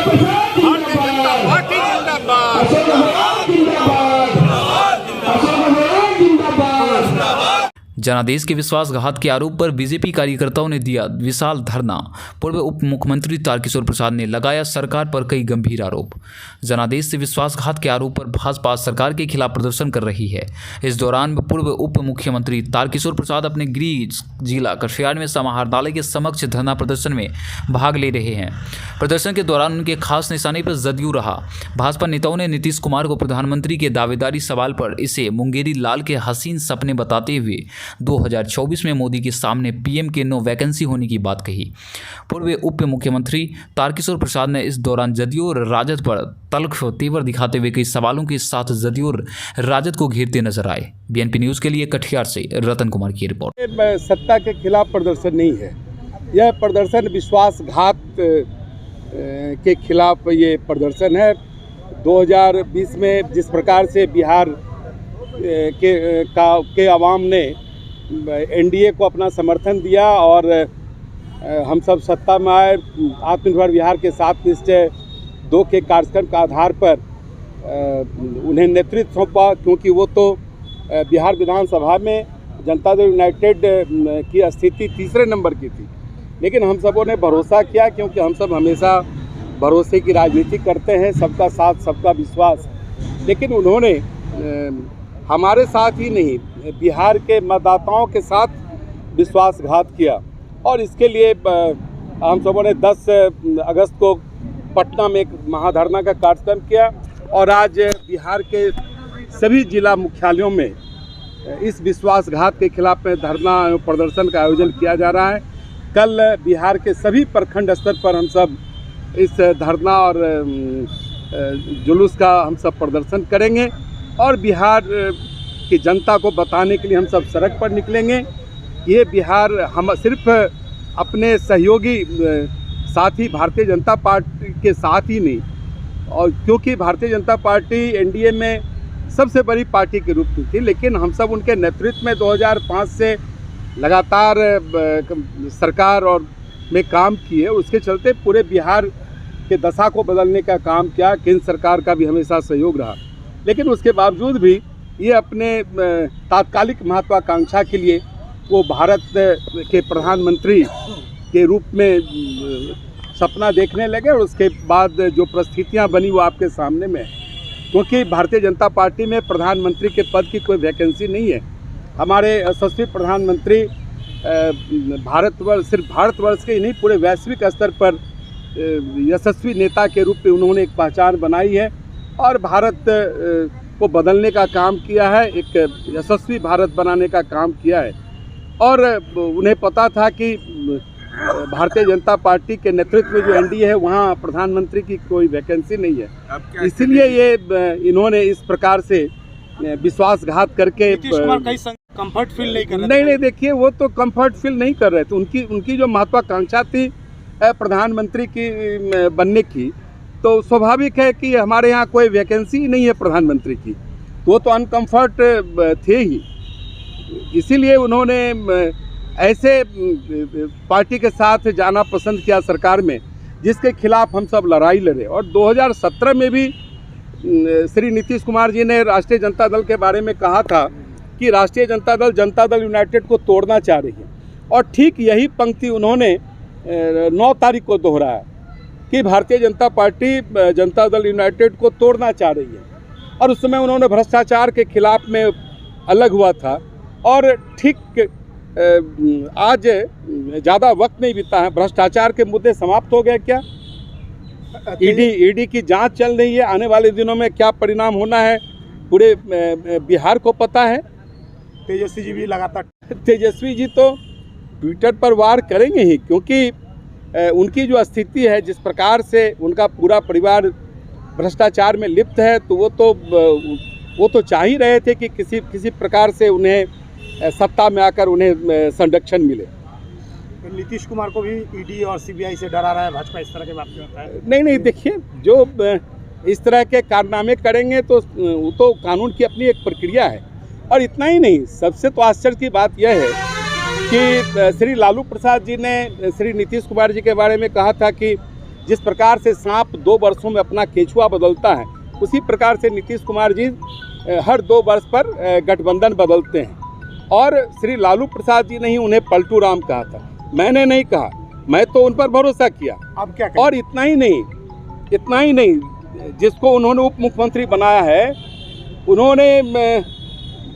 Bharatiya Janata party जनादेश के विश्वासघात के आरोप पर बीजेपी कार्यकर्ताओं ने दिया विशाल धरना। पूर्व उप मुख्यमंत्री तारकिशोर प्रसाद ने लगाया सरकार पर कई गंभीर आरोप। जनादेश से विश्वासघात के आरोप पर भाजपा सरकार के खिलाफ प्रदर्शन कर रही है। इस दौरान पूर्व उप मुख्यमंत्री तारकिशोर प्रसाद अपने गृह जिला कटिहार में समाहरणालय के समक्ष धरना प्रदर्शन में भाग ले रहे हैं। प्रदर्शन के दौरान उनके खास निशाने पर जदयू रहा। भाजपा नेताओं ने नीतीश कुमार को प्रधानमंत्री के दावेदारी सवाल पर इसे मुंगेरी लाल के हसीन सपने बताते हुए 2024 में मोदी के सामने पीएम के नो वैकेंसी होने की बात कही। पूर्व उप मुख्यमंत्री तारकिशोर प्रसाद ने इस दौरान जदयू और राजद पर तल्ख तेवर दिखाते हुए कई सवालों के साथ जदयू और राजद को घेरते नजर आए। बीएनपी न्यूज़ के लिए कटिहार से रतन कुमार की रिपोर्ट। सत्ता के खिलाफ प्रदर्शन नहीं है, यह प्रदर्शन विश्वासघात के खिलाफ ये प्रदर्शन है। 2020 में जिस प्रकार से बिहार के आवाम ने एनडीए को अपना समर्थन दिया और हम सब सत्ता में आए, आत्मनिर्भर बिहार के 7 निश्चय 2 के कार्यक्रम के आधार पर उन्हें नेतृत्व सौंपा, क्योंकि वो तो बिहार विधानसभा में जनता दल यूनाइटेड की स्थिति तीसरे नंबर की थी। लेकिन हम सबों ने भरोसा किया, क्योंकि हम सब हमेशा भरोसे की राजनीति करते हैं, सबका साथ सबका विश्वास। लेकिन उन्होंने हमारे साथ ही नहीं, बिहार के मतदाताओं के साथ विश्वासघात किया और इसके लिए हम सबों ने 10 अगस्त को पटना में एक महाधरना का कार्यक्रम किया और आज बिहार के सभी जिला मुख्यालयों में इस विश्वासघात के खिलाफ में धरना प्रदर्शन का आयोजन किया जा रहा है। कल बिहार के सभी प्रखंड स्तर पर हम सब इस धरना और जुलूस का हम सब प्रदर्शन करेंगे और बिहार की जनता को बताने के लिए हम सब सड़क पर निकलेंगे। ये बिहार हम सिर्फ अपने सहयोगी साथी भारतीय जनता पार्टी के साथ ही नहीं, और क्योंकि भारतीय जनता पार्टी एनडीए में सबसे बड़ी पार्टी के रूप में थी, लेकिन हम सब उनके नेतृत्व में 2005 से लगातार सरकार और में काम किए। उसके चलते पूरे बिहार के दशा को बदलने का काम किया। केंद्र सरकार का भी हमेशा सहयोग रहा, लेकिन उसके बावजूद भी ये अपने तात्कालिक महत्वाकांक्षा के लिए वो भारत के प्रधानमंत्री के रूप में सपना देखने लगे और उसके बाद जो परिस्थितियां बनी वो आपके सामने में है। क्योंकि भारतीय जनता पार्टी में प्रधानमंत्री के पद की कोई वैकेंसी नहीं है। हमारे यशस्वी प्रधानमंत्री सिर्फ भारतवर्ष के ही नहीं, पूरे वैश्विक स्तर पर यशस्वी नेता के रूप में उन्होंने एक पहचान बनाई है और भारत को बदलने का काम किया है, एक यशस्वी भारत बनाने का काम किया है। और उन्हें पता था कि भारतीय जनता पार्टी के नेतृत्व में जो एनडीए है वहाँ प्रधानमंत्री की कोई वैकेंसी नहीं है, इसीलिए ये इन्होंने इस प्रकार से विश्वासघात करके कंफर्ट फील नहीं कर रहे नहीं, देखिए वो तो कंफर्ट फील नहीं कर रहे थे। उनकी जो महत्वाकांक्षा थी प्रधानमंत्री की बनने की, तो स्वाभाविक है कि हमारे यहाँ कोई वैकेंसी नहीं है प्रधानमंत्री की, तो वो तो अनकम्फर्ट थे ही। इसीलिए उन्होंने ऐसे पार्टी के साथ जाना पसंद किया सरकार में जिसके खिलाफ हम सब लड़ाई लड़े। और 2017 में भी श्री नीतीश कुमार जी ने राष्ट्रीय जनता दल के बारे में कहा था कि राष्ट्रीय जनता दल यूनाइटेड को तोड़ना चाह रही है, और ठीक यही पंक्ति उन्होंने 9 तारीख को दोहराया कि भारतीय जनता पार्टी जनता दल यूनाइटेड को तोड़ना चाह रही है। और उस समय उन्होंने भ्रष्टाचार के खिलाफ में अलग हुआ था। और ठीक आज ज़्यादा वक्त नहीं बीता है, भ्रष्टाचार के मुद्दे समाप्त हो गए क्या? ईडी की जांच चल रही है, आने वाले दिनों में क्या परिणाम होना है पूरे बिहार को पता है। तेजस्वी जी भी लगातार तेजस्वी जी तो ट्विटर पर वार करेंगे ही, क्योंकि उनकी जो स्थिति है, जिस प्रकार से उनका पूरा परिवार भ्रष्टाचार में लिप्त है, तो वो तो चाह ही रहे थे कि किसी प्रकार से उन्हें सत्ता में आकर उन्हें संरक्षण मिले। तो नीतीश कुमार को भी ईडी और सीबीआई से डरा रहा है भाजपा, इस तरह की बात करता है? नहीं, देखिए जो इस तरह के कारनामे करेंगे तो वो तो कानून की अपनी एक प्रक्रिया है। और इतना ही नहीं, सबसे तो आश्चर्य की बात यह है कि श्री लालू प्रसाद जी ने श्री नीतीश कुमार जी के बारे में कहा था कि जिस प्रकार से सांप 2 वर्षों में अपना केंचुआ बदलता है, उसी प्रकार से नीतीश कुमार जी हर 2 वर्ष पर गठबंधन बदलते हैं। और श्री लालू प्रसाद जी ने ही उन्हें पलटू राम कहा था, मैंने नहीं कहा, मैं तो उन पर भरोसा किया। अब क्या करें? और इतना ही नहीं, जिसको उन्होंने उप मुख्यमंत्री बनाया है, उन्होंने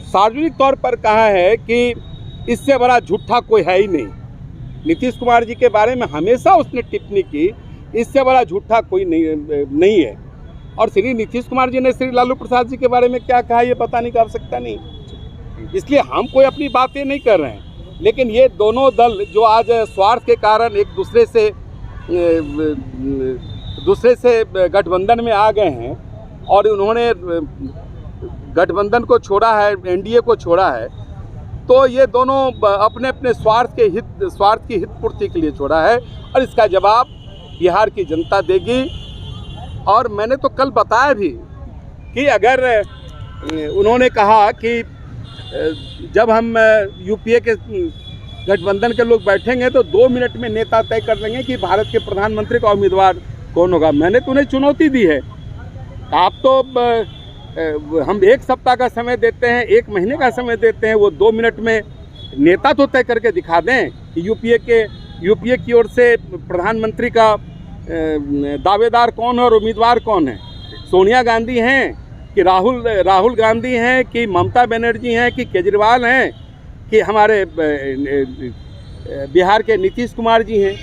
सार्वजनिक तौर पर कहा है कि इससे बड़ा झूठा कोई है ही नहीं। नीतीश कुमार जी के बारे में हमेशा उसने टिप्पणी की, इससे बड़ा झूठा कोई नहीं है। और श्री नीतीश कुमार जी ने श्री लालू प्रसाद जी के बारे में क्या कहा ये बताने की आवश्यकता नहीं, इसलिए हम कोई अपनी बातें नहीं कर रहे हैं। लेकिन ये दोनों दल जो आज स्वार्थ के कारण एक दूसरे से गठबंधन में आ गए हैं और उन्होंने गठबंधन को छोड़ा है, एनडीए को छोड़ा है, तो ये दोनों अपने अपने स्वार्थ की हित पूर्ति के लिए छोड़ा है और इसका जवाब बिहार की जनता देगी। और मैंने तो कल बताया भी कि अगर उन्होंने कहा कि जब हम यूपीए के गठबंधन के लोग बैठेंगे तो 2 मिनट में नेता तय कर लेंगे कि भारत के प्रधानमंत्री का उम्मीदवार कौन होगा। मैंने तो उन्हें चुनौती दी है, आप तो हम 1 सप्ताह का समय देते हैं, 1 महीने का समय देते हैं, वो 2 मिनट में नेता तो तय करके दिखा दें कि यूपीए की ओर से प्रधानमंत्री का दावेदार कौन है और उम्मीदवार कौन है। सोनिया गांधी हैं कि राहुल गांधी हैं कि ममता बनर्जी हैं कि केजरीवाल हैं कि हमारे बिहार के नीतीश कुमार जी हैं।